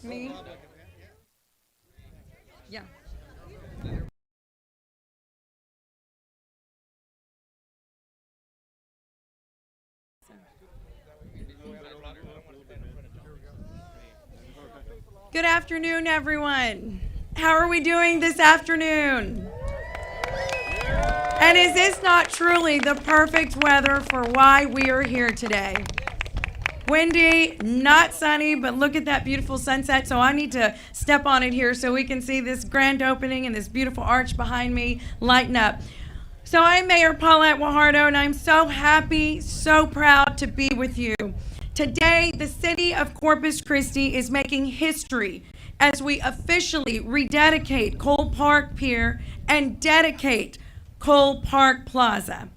Me? Yeah. Good afternoon, everyone. How are we doing this afternoon? And is this not truly the perfect weather for why we are here today? Windy, not sunny, but look at that beautiful sunset. So I need to step on it here so we can see this grand opening and this beautiful arch behind me lighten up. So I'm Mayor Paulette Guajardo, and I'm so happy, so proud to be with you. Today, the city of Corpus Christi is making history as we officially rededicate Cole Park Pier and dedicate Cole Park Plaza.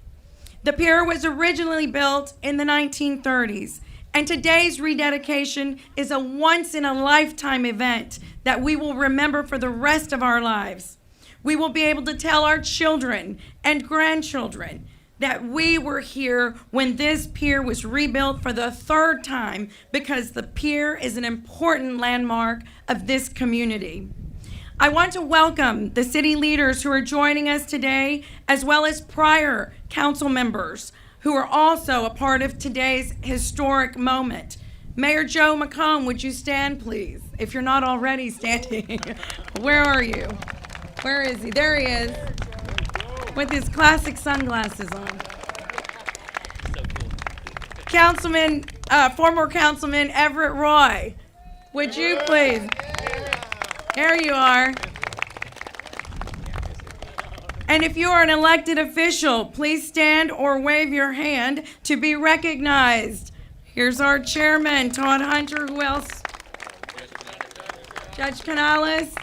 The pier was originally built in the 1930s, and today's rededication is a once-in-a-lifetime event that we will remember for the rest of our lives. We will be able to tell our children and grandchildren that we were here when this pier was rebuilt for the third time, because the pier is an important landmark of this community. I want to welcome the city leaders who are joining us today, as well as prior council members who are also a part of today's historic moment. Mayor Joe McComb, would you stand, please? If you're not already standing. Where are you? Where is he? There he is, with his classic sunglasses on. Councilman, former Councilman Everett Roy, would you please? There you are. And if you are an elected official, please stand or wave your hand to be recognized. Here's our chairman, Todd Hunter. Who else? Judge Canales.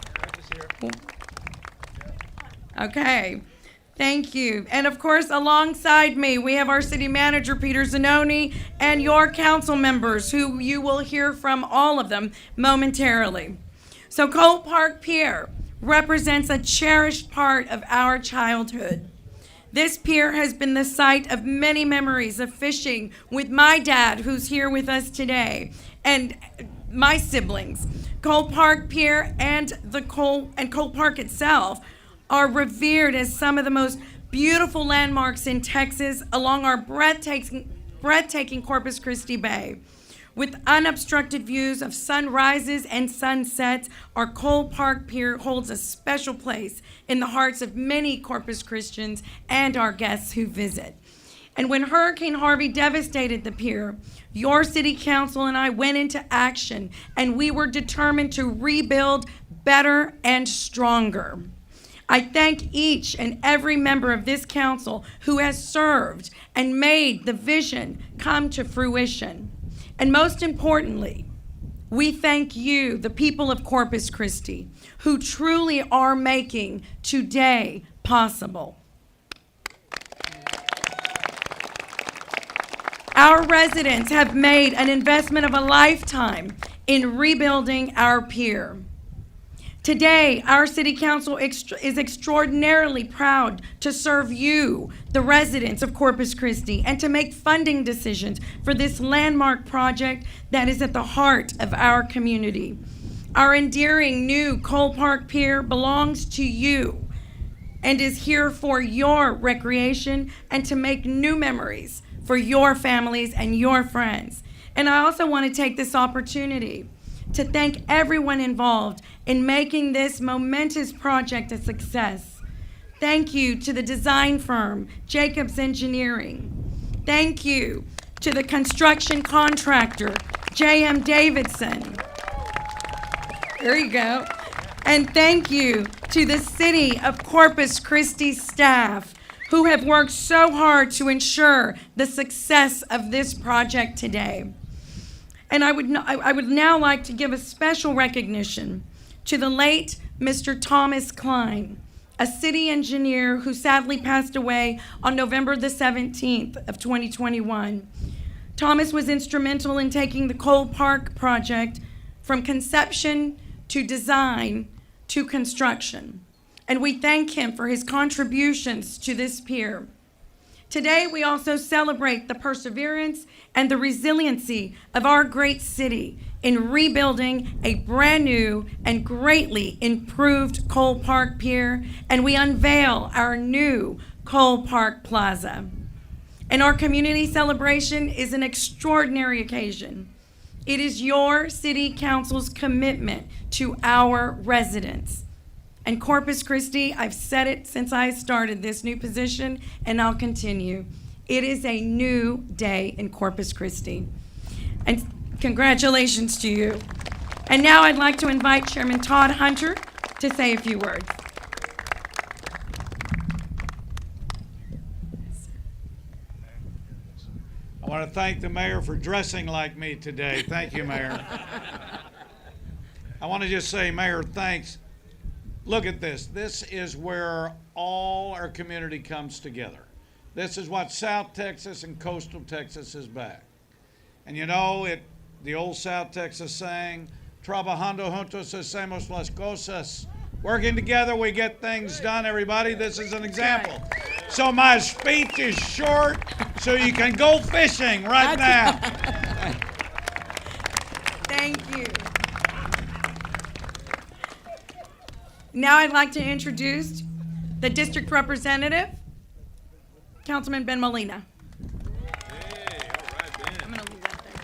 Okay, thank you. And of course, alongside me, we have our city manager, Peter Zanoni, and your council members, who you will hear from, all of them, momentarily. So Cole Park Pier represents a cherished part of our childhood. This pier has been the site of many memories of fishing with my dad, who's here with us today, and my siblings. Cole Park Pier and Cole Park itself are revered as some of the most beautiful landmarks in Texas along our breathtaking Corpus Christi Bay. With unobstructed views of sunrises and sunsets, our Cole Park Pier holds a special place in the hearts of many Corpus Christians and our guests who visit. And when Hurricane Harvey devastated the pier, your city council and I went into action, and we were determined to rebuild better and stronger. I thank each and every member of this council who has served and made the vision come to fruition. And most importantly, we thank you, the people of Corpus Christi, who truly are making today possible. Our residents have made an investment of a lifetime in rebuilding our pier. Today, our city council is extraordinarily proud to serve you, the residents of Corpus Christi, and to make funding decisions for this landmark project that is at the heart of our community. Our endearing new Cole Park Pier belongs to you and is here for your recreation and to make new memories for your families and your friends. And I also want to take this opportunity to thank everyone involved in making this momentous project a success. Thank you to the design firm, Jacobs Engineering. Thank you to the construction contractor, J.M. Davidson. There you go. And thank you to the city of Corpus Christi staff, who have worked so hard to ensure the success of this project today. And I would now like to give a special recognition to the late Mr. Thomas Klein, a city engineer who sadly passed away on November the 17th of 2021. Thomas was instrumental in taking the Cole Park project from conception to design to construction. And we thank him for his contributions to this pier. Today, we also celebrate the perseverance and the resiliency of our great city in rebuilding a brand new and greatly improved Cole Park Pier, and we unveil our new Cole Park Plaza. And our community celebration is an extraordinary occasion. It is your city council's commitment to our residents. And Corpus Christi, I've said it since I started this new position, and I'll continue. It is a new day in Corpus Christi. And congratulations to you. And now I'd like to invite Chairman Todd Hunter to say a few words. I want to thank the mayor for dressing like me today. Thank you, Mayor. I want to just say, Mayor, thanks. Look at this. This is where all our community comes together. This is what South Texas and coastal Texas is back. And you know, the old South Texas saying, trabajando juntos hacemos las cosas. Working together, we get things done, everybody. This is an example. So my speech is short, so you can go fishing right now. Thank you. Now I'd like to introduce the district representative, Councilman Ben Molina. Hey, all right, Ben. I'm going to leave that there.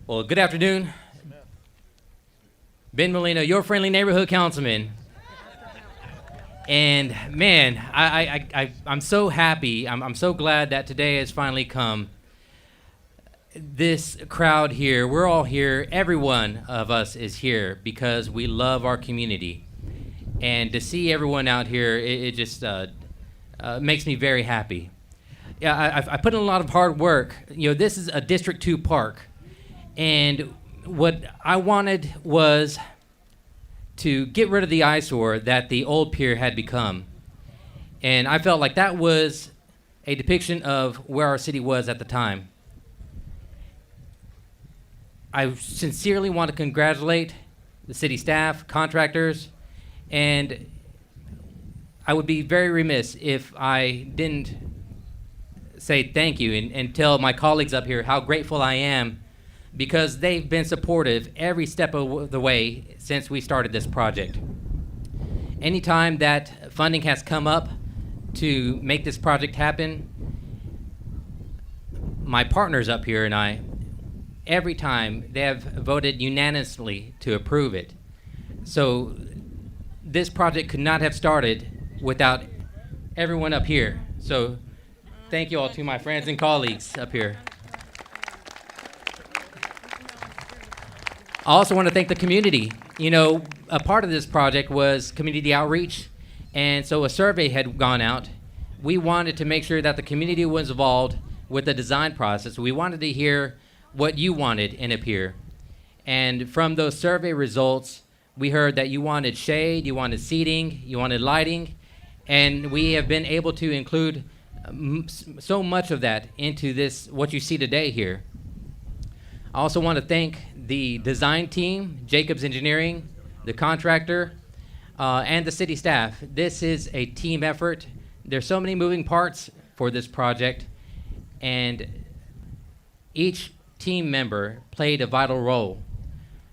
Well, good afternoon. Ben Molina, your friendly neighborhood councilman. And man, I'm so happy. I'm so glad that today has finally come. This crowd here, we're all here. Every one of us is here because we love our community. And to see everyone out here, it just makes me very happy. Yeah, I put in a lot of hard work. You know, this is a District 2 park. And what I wanted was to get rid of the eyesore that the old pier had become. And I felt like that was a depiction of where our city was at the time. I sincerely want to congratulate the city staff, contractors, and I would be very remiss if I didn't say thank you and tell my colleagues up here how grateful I am, because they've been supportive every step of the way since we started this project. Anytime that funding has come up to make this project happen, my partners up here and I, every time they have voted unanimously to approve it. So this project could not have started without everyone up here. So thank you all to my friends and colleagues up here. I also want to thank the community. You know, a part of this project was community outreach, and so a survey had gone out. We wanted to make sure that the community was involved with the design process. We wanted to hear what you wanted in a pier. And from those survey results, we heard that you wanted shade, you wanted seating, you wanted lighting, and we have been able to include so much of that into this, what you see today here. I also want to thank the design team, Jacobs Engineering, the contractor, and the city staff. This is a team effort. There's so many moving parts for this project, and each team member played a vital role.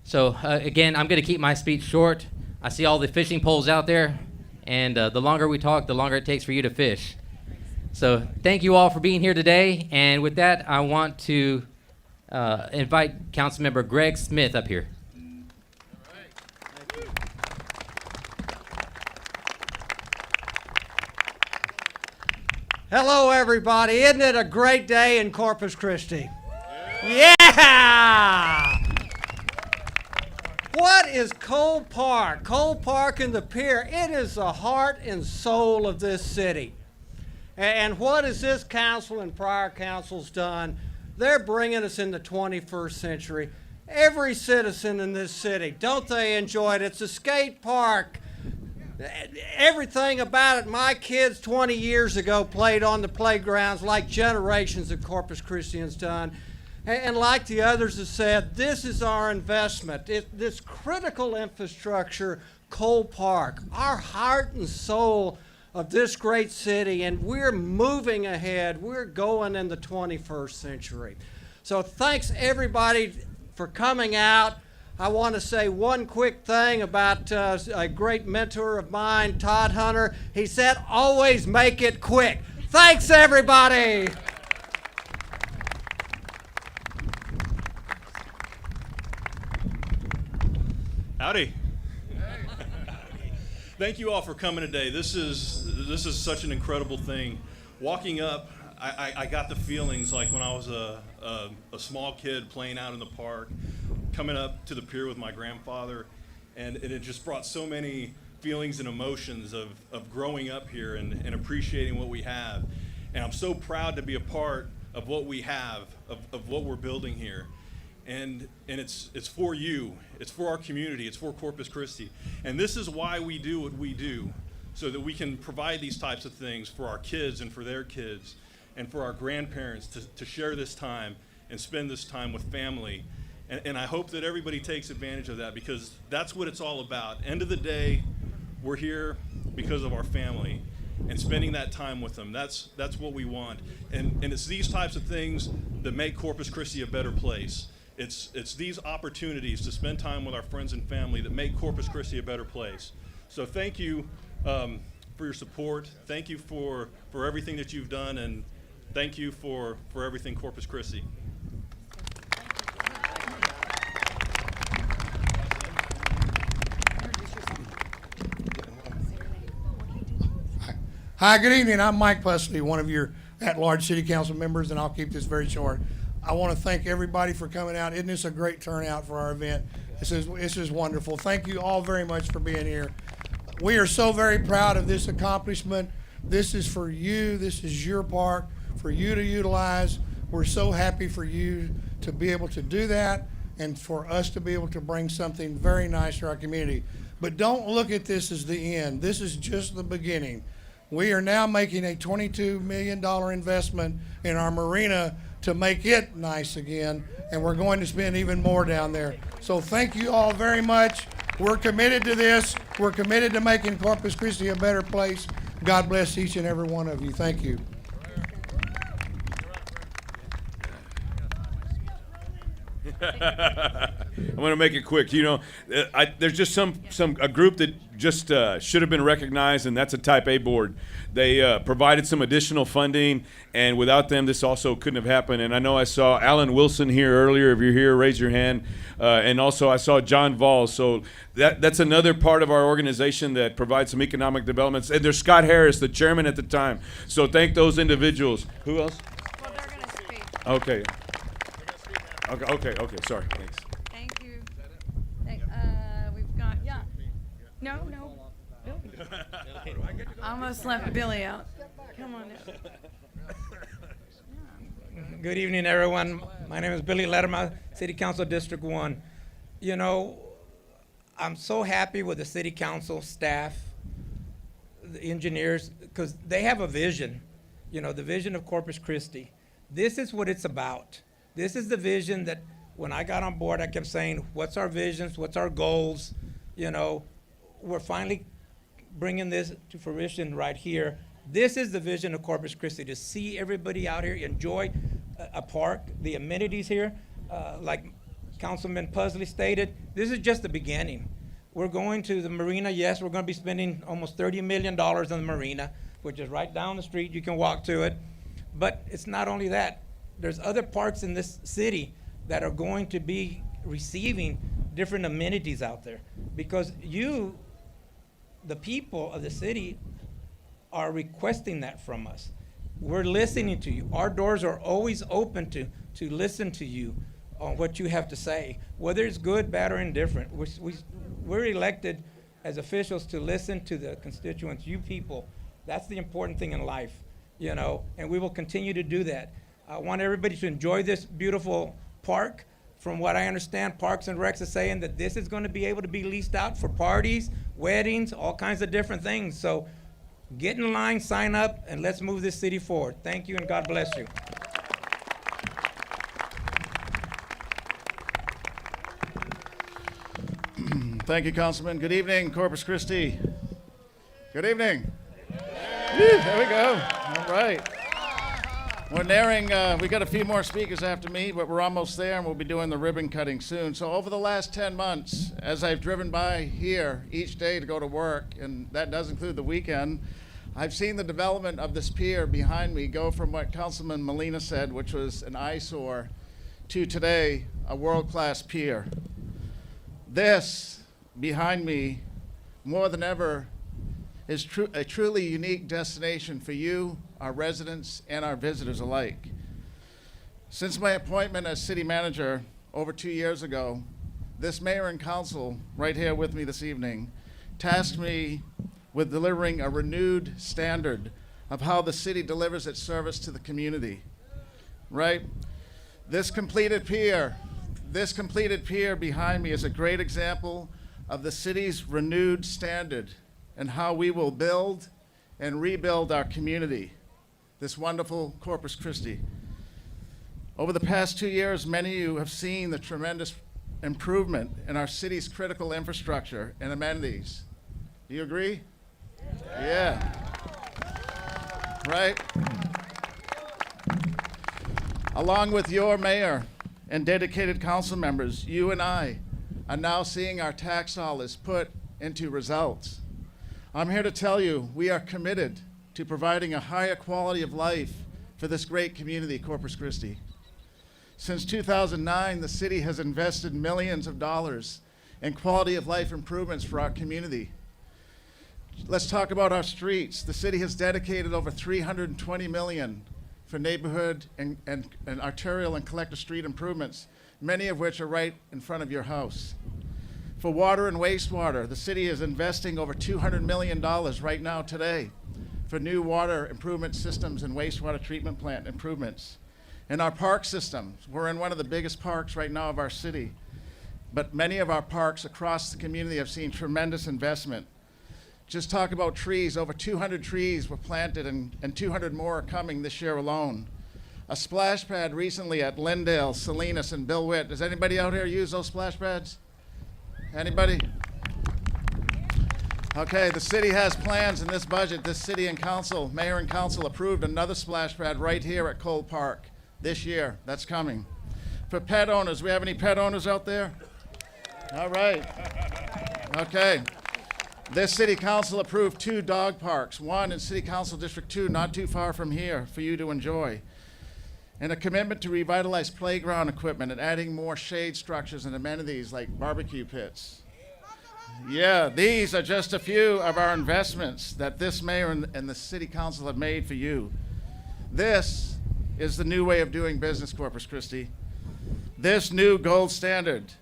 So again, I'm going to keep my speech short. I see all the fishing poles out there, and the longer we talk, the longer it takes for you to fish. So thank you all for being here today, and with that, I want to invite Councilmember Greg Smith up here. Hello, everybody. Isn't it a great day in Corpus Christi? Yeah! What is Cole Park? Cole Park and the Pier, it is the heart and soul of this city. And what has this council and prior councils done? They're bringing us in the 21st century. Every citizen in this city, don't they enjoy it? It's a skate park. Everything about it. My kids 20 years ago played on the playgrounds like generations of Corpus Christians done. And like the others have said, this is our investment. This critical infrastructure, Cole Park, our heart and soul of this great city, and we're moving ahead. We're going in the 21st century. So thanks everybody for coming out. I want to say one quick thing about a great mentor of mine, Todd Hunter. He said, always make it quick. Thanks everybody. Howdy. Thank you all for coming today. This is such an incredible thing. Walking up, I got the feelings like when I was a small kid playing out in the park, coming up to the pier with my grandfather, and it just brought so many feelings and emotions of growing up here and appreciating what we have. And I'm so proud to be a part of what we have, of what we're building here. And it's for you, it's for our community, it's for Corpus Christi. And this is why we do what we do, so that we can provide these types of things for our kids and for their kids and for our grandparents to share this time and spend this time with family. And I hope that everybody takes advantage of that, because that's what it's all about. End of the day, we're here because of our family and spending that time with them. That's what we want. And it's these types of things that make Corpus Christi a better place. It's these opportunities to spend time with our friends and family that make Corpus Christi a better place. So thank you for your support. Thank you for everything that you've done, and thank you for everything Corpus Christi. Hi, good evening. I'm Mike Pusley, one of your at-large city council members, and I'll keep this very short. I want to thank everybody for coming out. Isn't this a great turnout for our event? This is wonderful. Thank you all very much for being here. We are so very proud of this accomplishment. This is for you. This is your park for you to utilize. We're so happy for you to be able to do that and for us to be able to bring something very nice to our community. But don't look at this as the end. This is just the beginning. We are now making a $22 million investment in our marina to make it nice again, and we're going to spend even more down there. So thank you all very much. We're committed to this. We're committed to making Corpus Christi a better place. God bless each and every one of you. Thank you. I'm going to make it quick. You know, there's just a group that just should have been recognized, and that's a Type A board. They provided some additional funding, and without them, this also couldn't have happened. And I know I saw Alan Wilson here earlier. If you're here, raise your hand. And also I saw John Valls. So that's another part of our organization that provides some economic developments. And there's Scott Harris, the chairman at the time. So thank those individuals. Who else? Well, they're going to speak. Okay. Okay. Sorry. Thanks. Thank you. We've got, yeah. No, Billy. I almost left Billy out. Come on now. Good evening, everyone. My name is Billy Lerma, City Council District 1. You know, I'm so happy with the City Council staff, the engineers, because they have a vision, you know, the vision of Corpus Christi. This is what it's about. This is the vision that when I got on board, I kept saying, what's our visions, what's our goals? You know, we're finally bringing this to fruition right here. This is the vision of Corpus Christi, to see everybody out here enjoy a park, the amenities here. Like Councilman Pusley stated, this is just the beginning. We're going to the marina. Yes, we're going to be spending almost $30 million on the marina, which is right down the street. You can walk to it. But it's not only that. There's other parks in this city that are going to be receiving different amenities out there, because you, the people of the city, are requesting that from us. We're listening to you. Our doors are always open to listen to you on what you have to say, whether it's good, bad, or indifferent. We're elected as officials to listen to the constituents, you people. That's the important thing in life, you know, and we will continue to do that. I want everybody to enjoy this beautiful park. From what I understand, Parks and Recs is saying that this is going to be able to be leased out for parties, weddings, all kinds of different things. So get in line, sign up, and let's move this city forward. Thank you, and God bless you. Thank you, Councilman. Good evening, Corpus Christi. Good evening. There we go. All right. We're nearing, we got a few more speakers after me, but we're almost there, and we'll be doing the ribbon cutting soon. So over the last 10 months, as I've driven by here each day to go to work, and that does include the weekend, I've seen the development of this pier behind me go from what Councilman Molina said, which was an eyesore, to today, a world-class pier. This, behind me, more than ever, is a truly unique destination for you, our residents, and our visitors alike. Since my appointment as city manager over 2 years ago, this mayor and council, right here with me this evening, tasked me with delivering a renewed standard of how the city delivers its service to the community, right? This completed pier behind me is a great example of the city's renewed standard and how we will build and rebuild our community, this wonderful Corpus Christi. Over the past 2 years, many of you have seen the tremendous improvement in our city's critical infrastructure and amenities. Do you agree? Yeah. Right? Along with your mayor and dedicated council members, you and I are now seeing our tax dollars put into results. I'm here to tell you we are committed to providing a higher quality of life for this great community, Corpus Christi. Since 2009, the city has invested millions of dollars in quality of life improvements for our community. Let's talk about our streets. The city has dedicated over $320 million for neighborhood and arterial and collector street improvements, many of which are right in front of your house. For water and wastewater, the city is investing over $200 million right now today for new water improvement systems and wastewater treatment plant improvements. In our park systems, we're in one of the biggest parks right now of our city, but many of our parks across the community have seen tremendous investment. Just talk about trees, over 200 trees were planted and 200 more are coming this year alone. A splash pad recently at Lindale, Salinas, and Bill Witt. Does anybody out here use those splash pads? Anybody? Okay, the city has plans in this budget. This city and council, mayor and council approved another splash pad right here at Cole Park this year. That's coming. For pet owners, we have any pet owners out there? All right. Okay. This city council approved 2 dog parks, one in City Council District 2, not too far from here, for you to enjoy. And a commitment to revitalize playground equipment and adding more shade structures and amenities like barbecue pits. Yeah, these are just a few of our investments that this mayor and the city council have made for you. This is the new way of doing business, Corpus Christi. This new gold standard.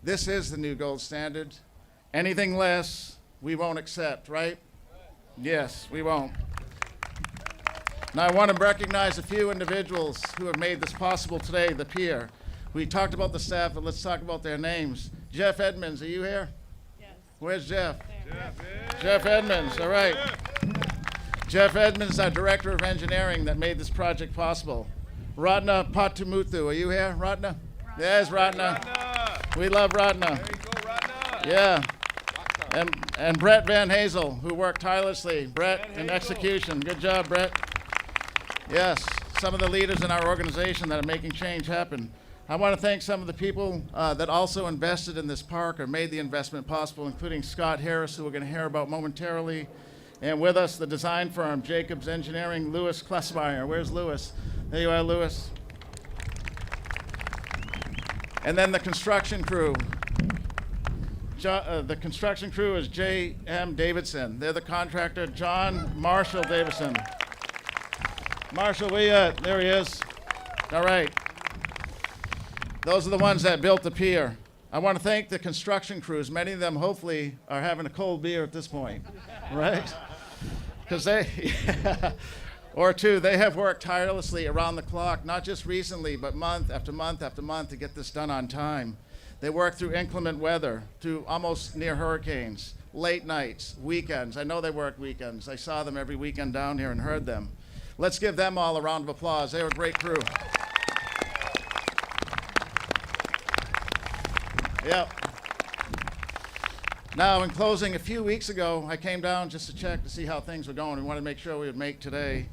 This is the new gold standard. Anything less, we won't accept, right? Yes, we won't. Now I want to recognize a few individuals who have made this possible today, the pier. We talked about the staff, but let's talk about their names. Jeff Edmonds, are you here? Yes. Where's Jeff? Jeff Edmonds, all right. Jeff Edmonds, our Director of Engineering that made this project possible. Ratna Patumuthu, are you here, Ratna? There's Ratna. We love Ratna. There you go, Ratna. Yeah. And Brett Van Hazel, who worked tirelessly. Brett in execution. Good job, Brett. Yes, some of the leaders in our organization that are making change happen. I want to thank some of the people that also invested in this park or made the investment possible, including Scott Harris, who we're going to hear about momentarily. And with us, the design firm, Jacobs Engineering, Louis Klesmeyer. Where's Louis? There you are, Louis. And then the construction crew. The construction crew is J.M. Davidson. They're the contractor, John Marshall Davidson. Marshall, where you at? There he is. All right. Those are the ones that built the pier. I want to thank the construction crews. Many of them hopefully are having a cold beer at this point, right? Because or two, they have worked tirelessly around the clock, not just recently, but month after month after month to get this done on time. They work through inclement weather, through almost near hurricanes, late nights, weekends. I know they work weekends. I saw them every weekend down here and heard them. Let's give them all a round of applause. They were a great crew. Yep. Now, in closing, a few weeks ago, I came down just to check to see how things were going. We wanted to make sure we would make today.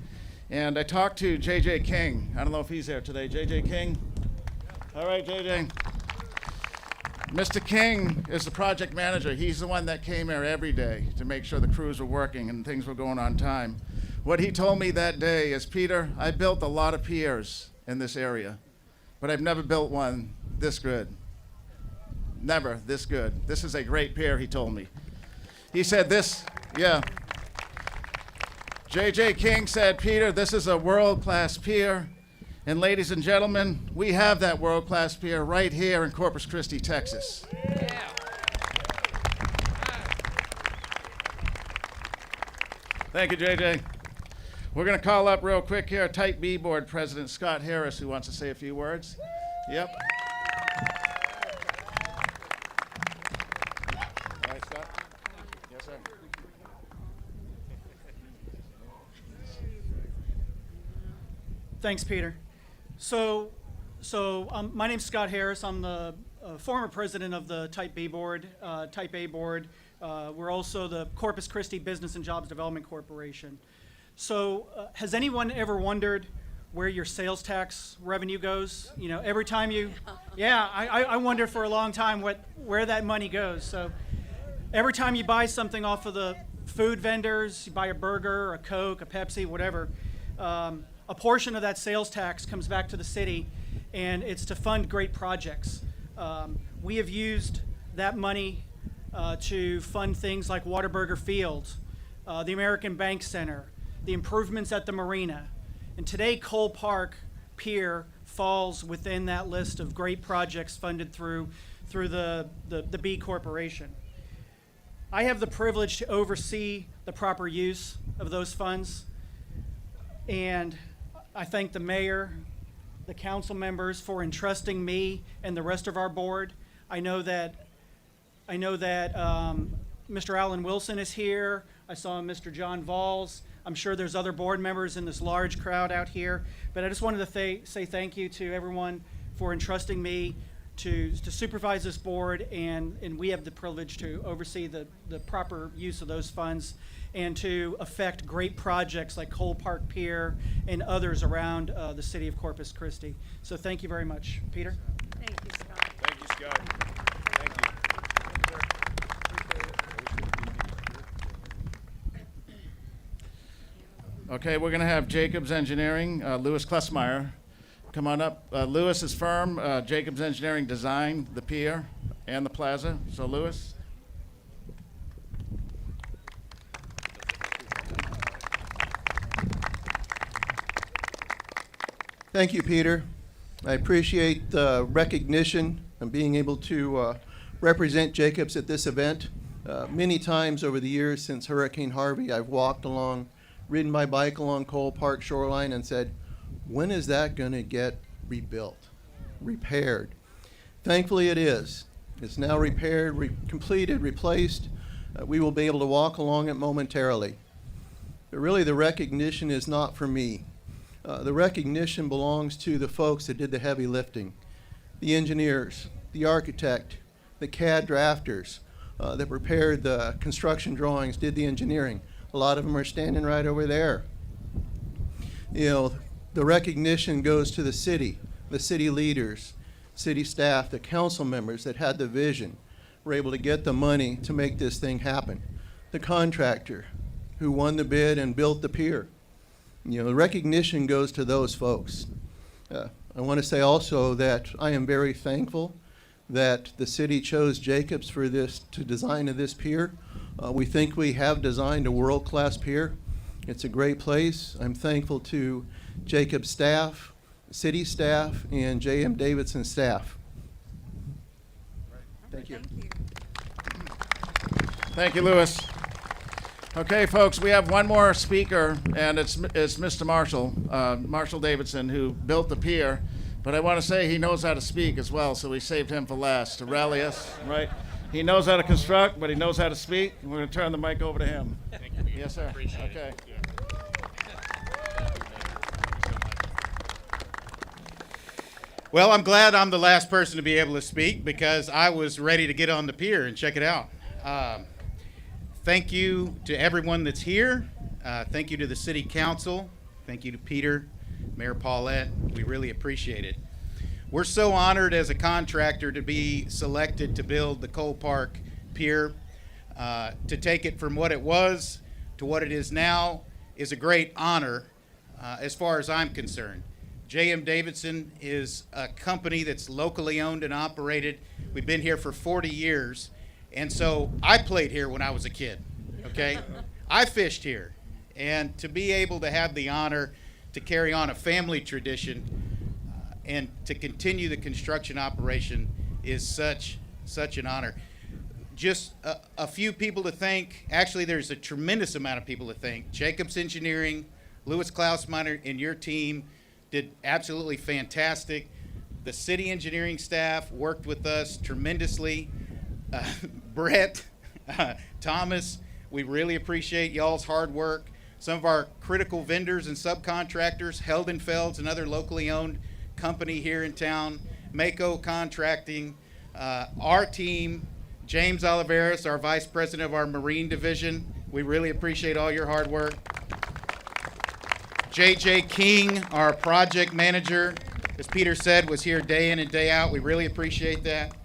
And I talked to J.J. King. I don't know if he's there today. J.J. King? All right, J.J. Mr. King is the project manager. He's the one that came here every day to make sure the crews were working and things were going on time. What he told me that day is, Peter, I built a lot of piers in this area, but I've never built one this good. Never this good. This is a great pier, he told me. He said this, yeah. J.J. King said, Peter, this is a world-class pier. And ladies and gentlemen, we have that world-class pier right here in Corpus Christi, Texas. Yeah. Thank you, J.J. We're going to call up real quick here Type B Board President Scott Harris, who wants to say a few words. Yep. All right, Scott. Yes, sir. Thanks, Peter. So my name's Scott Harris. I'm the former president of the Type B Board, Type A Board. We're also the Corpus Christi Business and Jobs Development Corporation. So has anyone ever wondered where your sales tax revenue goes? You know, every time you, yeah, I wonder for a long time where that money goes. So every time you buy something off of the food vendors, you buy a burger, a Coke, a Pepsi, whatever, a portion of that sales tax comes back to the city, and it's to fund great projects. We have used that money to fund things like Whataburger Field, the American Bank Center, the improvements at the marina. And today, Cole Park Pier falls within that list of great projects funded through the B Corporation. I have the privilege to oversee the proper use of those funds, and I thank the mayor, the council members for entrusting me and the rest of our board. I know that Mr. Alan Wilson is here. I saw Mr. John Valls. I'm sure there's other board members in this large crowd out here. But I just wanted to say thank you to everyone for entrusting me to supervise this board, and we have the privilege to oversee the proper use of those funds and to affect great projects like Cole Park Pier and others around the city of Corpus Christi. So thank you very much. Peter? Thank you, Scott. Thank you, Scott. Thank you. Okay, we're going to have Jacobs Engineering, Louis Klesmeyer, come on up. Lewis's firm, Jacobs Engineering, designed the pier and the plaza. So, Louis. Thank you, Peter. I appreciate the recognition and being able to represent Jacobs at this event. Many times over the years since Hurricane Harvey, I've walked along, ridden my bike along Cole Park shoreline and said, when is that going to get rebuilt, repaired? Thankfully it is. It's now repaired, completed, replaced. We will be able to walk along it momentarily. But really the recognition is not for me. The recognition belongs to the folks that did the heavy lifting, the engineers, the architect, the CAD drafters that prepared the construction drawings, did the engineering. A lot of them are standing right over there. You know, the recognition goes to the city leaders, city staff, the council members that had the vision, were able to get the money to make this thing happen. The contractor who won the bid and built the pier. You know, the recognition goes to those folks. I want to say also that I am very thankful that the city chose Jacobs for this, to design this pier. We think we have designed a world-class pier. It's a great place. I'm thankful to Jacobs staff, city staff, and J.M. Davidson staff. Thank you. Thank you, Louis. Okay, folks, we have one more speaker, and it's Mr. Marshall, Marshall Davidson, who built the pier. But I want to say he knows how to speak as well, so we saved him for last to rally us, right? He knows how to construct, but he knows how to speak. And we're going to turn the mic over to him. Thank you, Peter. Yes, sir. Appreciate okay. it. Yeah. Well, I'm glad I'm the last person to be able to speak because I was ready to get on the pier and check it out. Thank you to everyone that's here. Thank you to the City Council. Thank you to Peter, Mayor Paulette. We really appreciate it. We're so honored as a contractor to be selected to build the Cole Park Pier. To take it from what it was to what it is now is a great honor as far as I'm concerned. J.M. Davidson is a company that's locally owned and operated. We've been here for 40 years. And so I played here when I was a kid, okay? I fished here. And to be able to have the honor to carry on a family tradition and to continue the construction operation is such an honor. Just a few people to thank. Actually, there's a tremendous amount of people to thank. Jacobs Engineering, Louis Klausmeyer, and your team did absolutely fantastic. The city engineering staff worked with us tremendously. Brett, Thomas, we really appreciate y'all's hard work. Some of our critical vendors and subcontractors, Heldenfeld's, another locally owned company here in town, Mako Contracting, our team, James Oliveris, our Vice President of our Marine Division. We really appreciate all your hard work. JJ King, our project manager, as Peter said, was here day in and day out. We really appreciate that.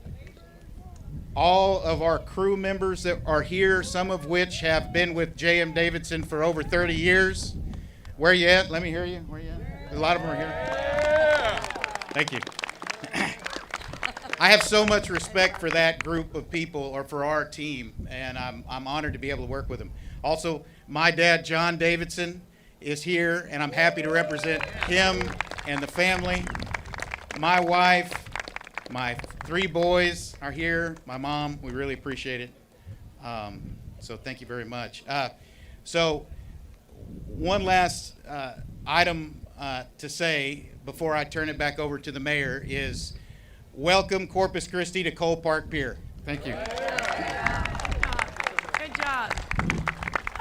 All of our crew members that are here, some of which have been with J.M. Davidson for over 30 years. Where you at? Let me hear you. Where you at? A lot of them are here. Yeah. Thank you. I have so much respect for that group of people, or for our team, and I'm honored to be able to work with them. Also, my dad, John Davidson, is here, and I'm happy to represent him and the family. My wife, my 3 boys are here. My mom, we really appreciate it. So thank you very much. So one last item to say before I turn it back over to the mayor is welcome Corpus Christi to Cole Park Pier. Thank you. Good job.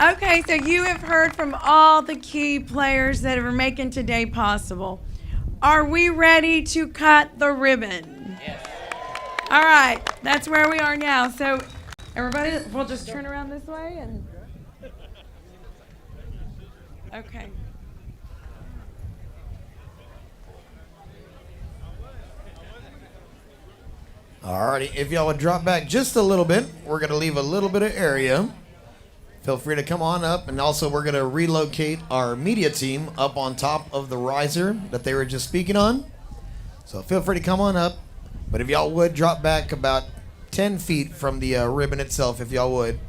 Okay, so you have heard from all the key players that are making today possible. Are we ready to cut the ribbon? Yes. All right, that's where we are now. So everybody, we'll just turn around this way and. Okay. Alrighty, if y'all would drop back just a little bit, we're going to leave a little bit of area. Feel free to come on up, and also we're going to relocate our media team up on top of the riser that they were just speaking on. So feel free to come on up, but if y'all would drop back about 10 feet from the ribbon itself, if y'all would.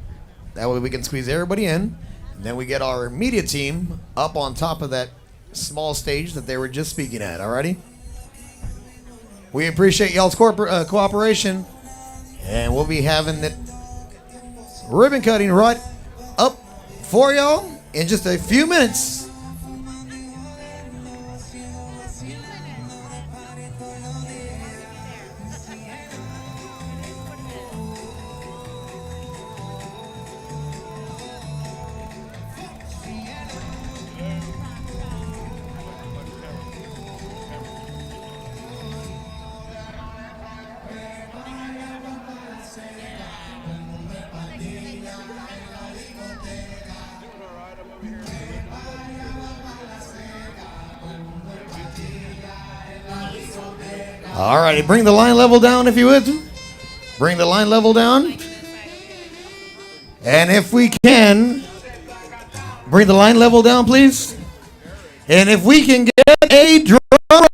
That way we can squeeze everybody in, and then we get our media team up on top of that small stage that they were just speaking at, alrighty? We appreciate y'all's cooperation, and we'll be having the ribbon cutting right up for y'all in just a few minutes. All righty, bring the line level down if you would. Bring the line level down. And if we can, bring the line level down, please. And if we can get a drum roll.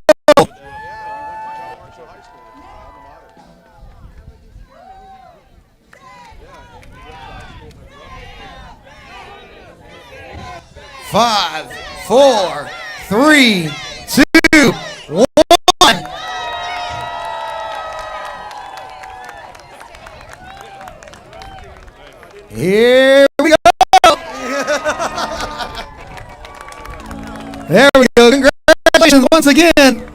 Five, 4, 3, 2, 1. Here we go. There we go. Congratulations once again.